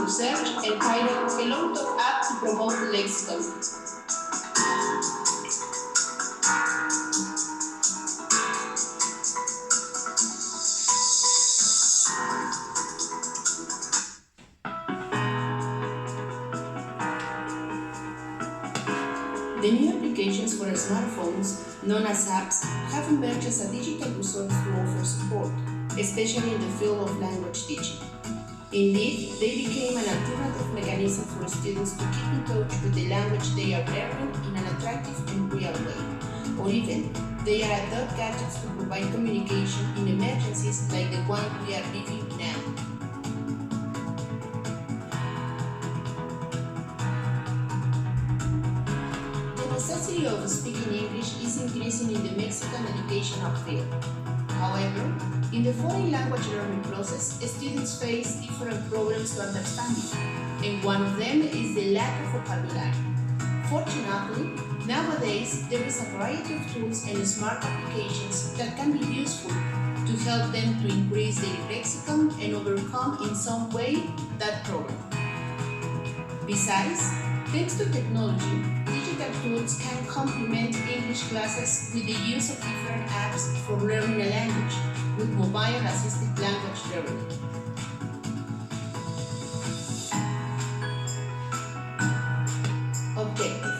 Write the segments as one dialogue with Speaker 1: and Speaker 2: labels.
Speaker 1: for search entitled Hello Talk app to promote Lexicon. The new applications for smartphones, known as apps, have emerged as a digital resource to offer support, especially in the field of language teaching. Indeed, they became an alternative mechanism for students to keep in touch with the language they are learning in an attractive and real way. Or even, they are adopt gadgets to provide communication in emergencies like the one we are living now. The necessity of speaking English is increasing in the Mexican educational field. However, in the foreign language learning process, students face different problems to understand it, and one of them is the lack of vocabulary. Fortunately, nowadays there is a variety of tools and smart applications that can be useful to help them to increase their lexicon and overcome in some way that problem. Besides, thanks to technology, digital tools can complement English classes with the use of different apps for learning a language with mobile-assisted language learning. Objective.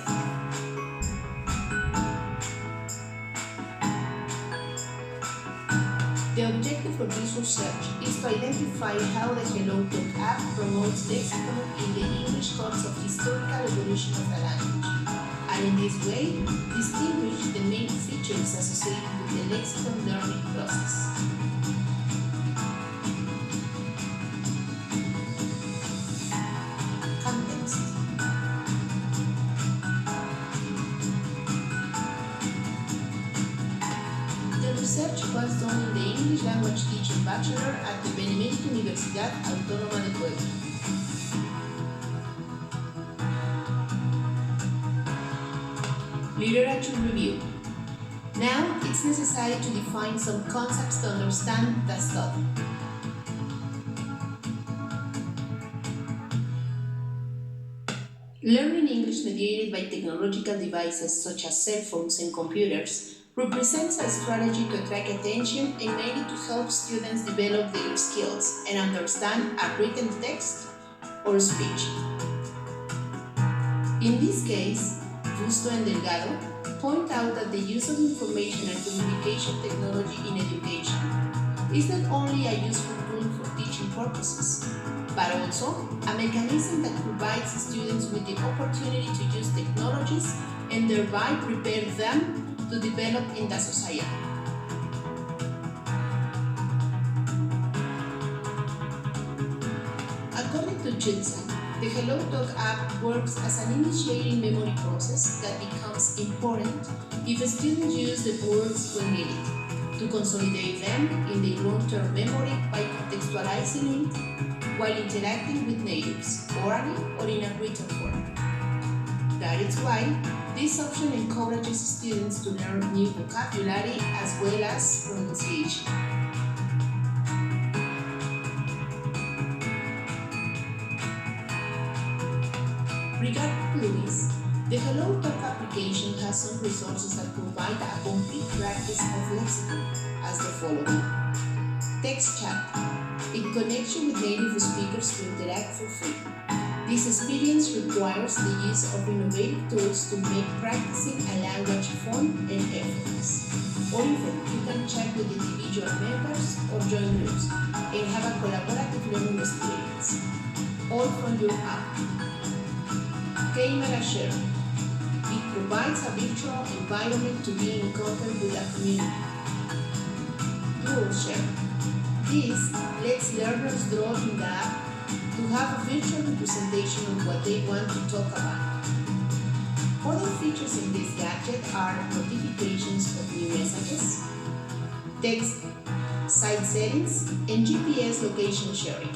Speaker 1: The objective of this research is to identify how the Hello Talk app promotes lexicon in the English course of historical evolution of the language, and in this way, distinguish the main features associated with the lexicon learning process. Context. The research was done in the English Language Teaching Bachelor at the Benemérita Universidad Autónoma de Puebla. Literature review. Now, it's necessary to define some concepts to understand the study. Learning English mediated by technological devices such as cell phones and computers represents a strategy to attract attention and mainly to help students develop their skills and understand a written text or speech. In this case, Busto and Delgado point out that the use of information and communication technology in education is not only a useful tool for teaching purposes, but also a mechanism that provides students with the opportunity to use technologies and thereby prepare them to develop in the society. According to Judson, the Hello Talk app works as an initiating memory process that becomes important if students use the words when needed, to consolidate them in their long-term memory by contextualizing it while interacting with natives, orally or in a written form. That is why this option encourages students to learn new vocabulary as well as pronunciation. Regarding Lewis, the Hello Talk application has some resources that provide a complete practice of lexicon, as the following. Text chat. It connects you with native speakers to interact for free. This experience requires the use of innovative tools to make practicing a language fun and effortless. Or even, you can chat with individual members or join groups and have a collaborative learning experience, all from your app. Camera share. It provides a virtual environment to be in contact with a community. Dual share. This lets learners draw in the app to have a virtual representation of what they want to talk about. Other features in this gadget are notifications of new messages, text, site settings, and GPS location sharing.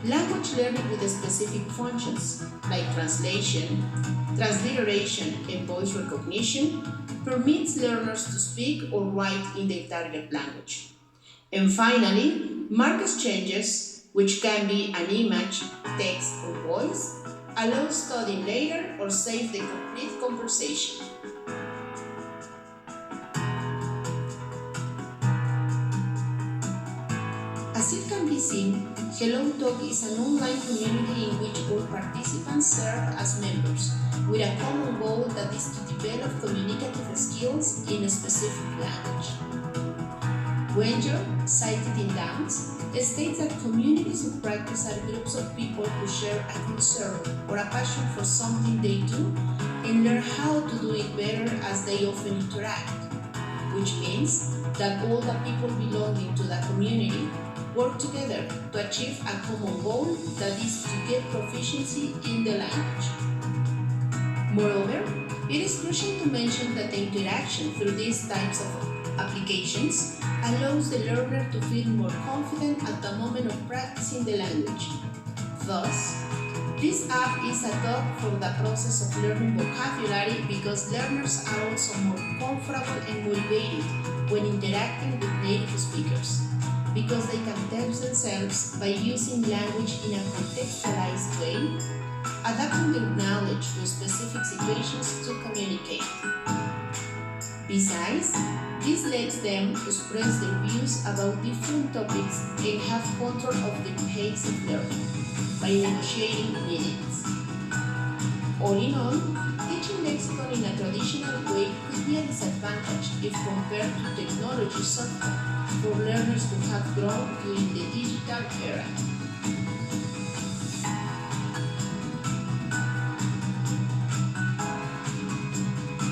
Speaker 1: Language learning with specific functions like translation, transliteration, and voice recognition permits learners to speak or write in their target language. And finally, mark exchanges which can be an image, text, or voice, allow studying later or save the complete conversation. As it can be seen, Hello Talk is an online community in which all participants serve as members, with a common goal that is to develop communicative skills in a specific language. Wenger, cited in Downs, states that communities of practice are groups of people who share a concern or a passion for something they do and learn how to do it better as they often interact, which means that all the people belonging to the community work together to achieve a common goal that is to get proficiency in the language. Moreover, it is crucial to mention that the interaction through these types of applications allows the learner to feel more confident at the moment of practicing the language. Thus, this app is a tool for the process of learning vocabulary because learners are also more comfortable and motivated when interacting with native speakers, because they can test themselves by using language in a contextualized way, adapting their knowledge to specific situations to communicate. Besides, this lets them express their views about different topics and have control of the pace of learning by negotiating minutes. All in all, teaching Lexicon in a traditional way could be a disadvantage if compared to technology software for learners who have grown during the digital era.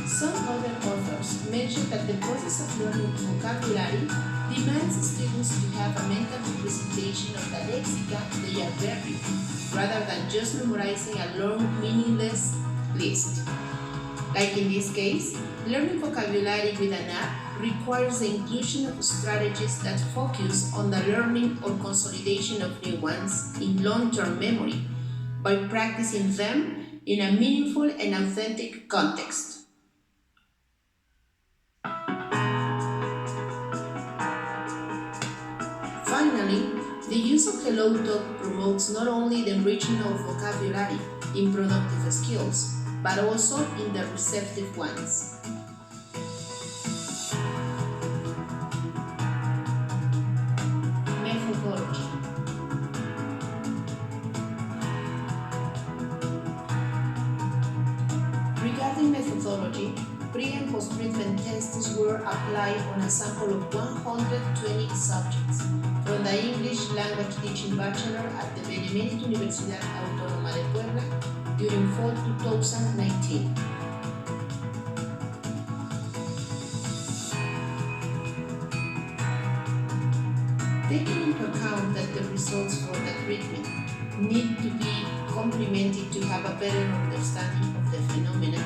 Speaker 1: Some other authors mention that the process of learning vocabulary demands students to have a mental representation of the lexicon they are learning, rather than just memorizing a long, meaningless list. Like in this case, learning vocabulary with an app requires the inclusion of strategies that focus on the learning or consolidation of new ones in long-term memory by practicing them in a meaningful and authentic context. Finally, the use of Hello Talk promotes not only the enriching of vocabulary in productive skills, but also in the receptive ones. Methodology. Regarding methodology, pre- and post-treatment tests were applied on a sample of 120 subjects from the English Language Teaching Bachelor at the Benemérita Universidad Autónoma de Puebla during fall 2019. Taking into account that the results for the treatment need to be complemented to have a better understanding of the phenomenon,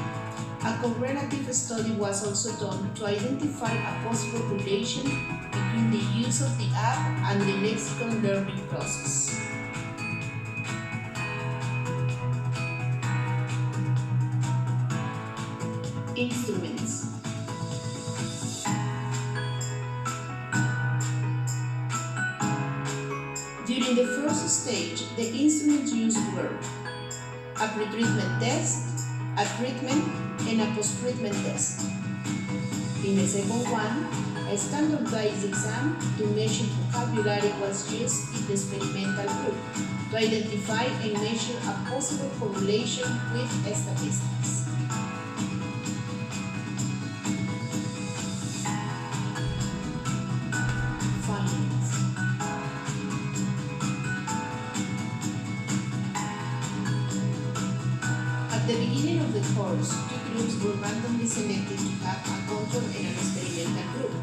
Speaker 1: a correlative study was also done to identify a possible relation between the use of the app and the lexicon learning process. Instruments. During the first stage, the instruments used were a pre-treatment test, a treatment, and a post-treatment test. In the second one, a standardized exam to measure vocabulary was used in the experimental group to identify and measure a possible correlation with statistics. Findings. At the beginning of the course, two groups were randomly selected to have a control and an experimental group.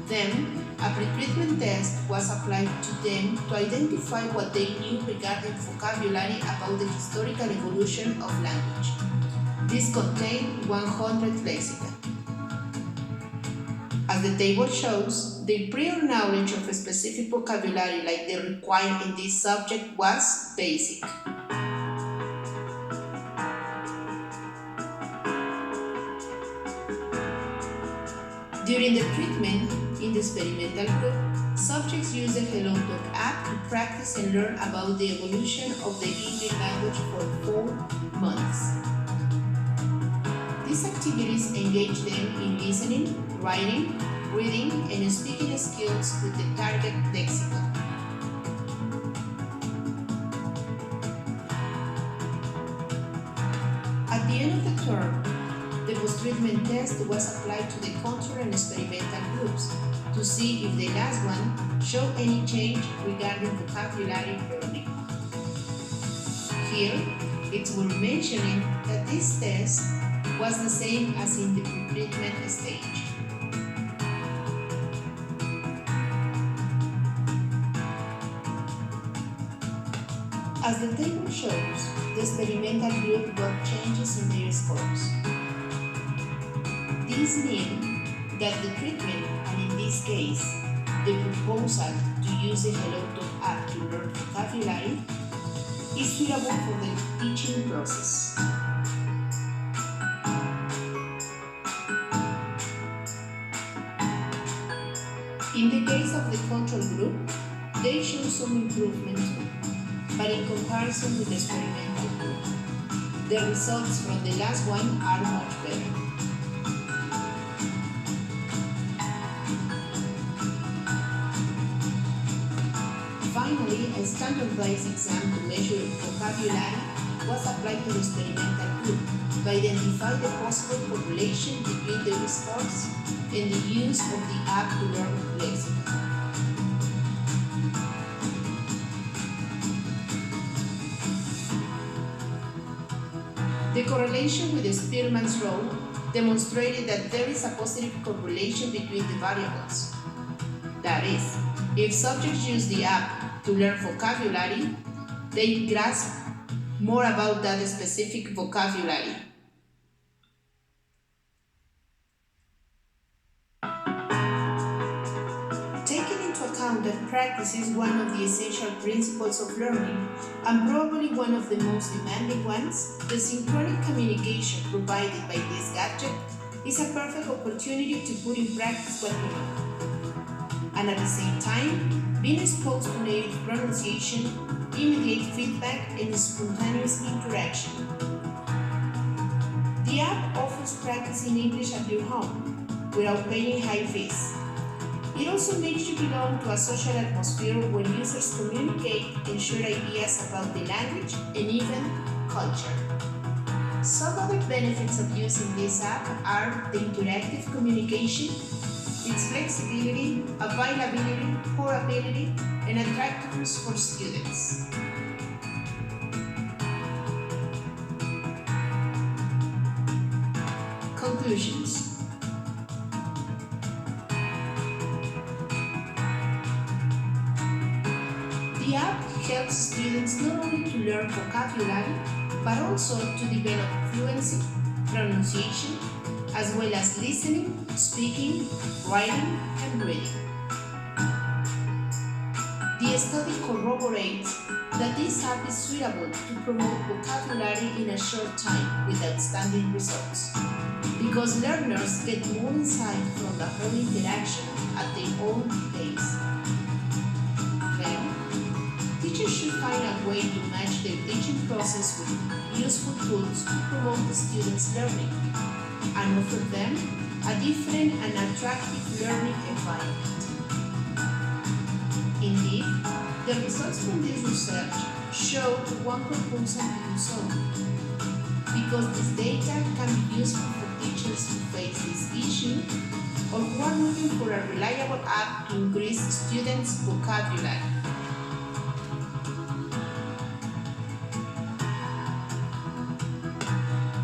Speaker 1: Then, a pre-treatment test was applied to them to identify what they knew regarding vocabulary about the historical evolution of language. This contained 100 lexicon. As the table shows, the prior knowledge of a specific vocabulary like the required in this subject was basic. During the treatment in the experimental group, Subjects use the HelloTalk app to practice and learn about the evolution of the English language for 4 months. These activities engage them in listening, writing, reading, and speaking skills with the target lexicon. At the end of the term, the post-treatment test was applied to the control and experimental groups to see if the last one showed any change regarding vocabulary learning. Here, it's worth mentioning that this test was the same as in the pre-treatment stage. As the table shows, the experimental group got changes in their scores. These mean that the treatment, and in this case, the proposal to use the HelloTalk app to learn vocabulary, is suitable for the teaching process. In the case of the control group, they show some improvement too, but in comparison with the experimental group, the results from the last one are much better. Finally, a standardized exam to measure vocabulary was applied to the experimental group to identify the possible correlation between the results and the use of the app to learn Lexicon. The correlation with Spearman's rule demonstrated that there is a positive correlation between the variables. That is, if subjects use the app to learn vocabulary, they grasp more about that specific vocabulary. Taking into account that practice is one of the essential principles of learning, and probably one of the most demanding ones, the synchronic communication provided by this gadget is a perfect opportunity to put in practice what we know. And at the same time, being exposed to native pronunciation, immediate feedback, and spontaneous interaction. The app offers practice in English at your home, without paying high fees. It also makes you belong to a social atmosphere where users communicate and share ideas about the language and even culture. Some other benefits of using this app are the interactive communication, its flexibility, availability, portability, and attractiveness for students. Conclusions. The app helps students not only to learn vocabulary, but also to develop fluency, pronunciation, as well as listening, speaking, writing, and reading. The study corroborates that this app is suitable to promote vocabulary in a short time with outstanding results, because learners get more insight from the whole interaction at their own pace. Teachers should find a way to match their teaching process with useful tools to promote the students' learning and offer them a different and attractive learning environment. Indeed, the results from this research show one proposal to do so, because this data can be useful for teachers who face this issue or who are looking for a reliable app to increase students' vocabulary.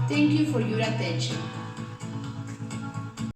Speaker 1: Thank you for your attention.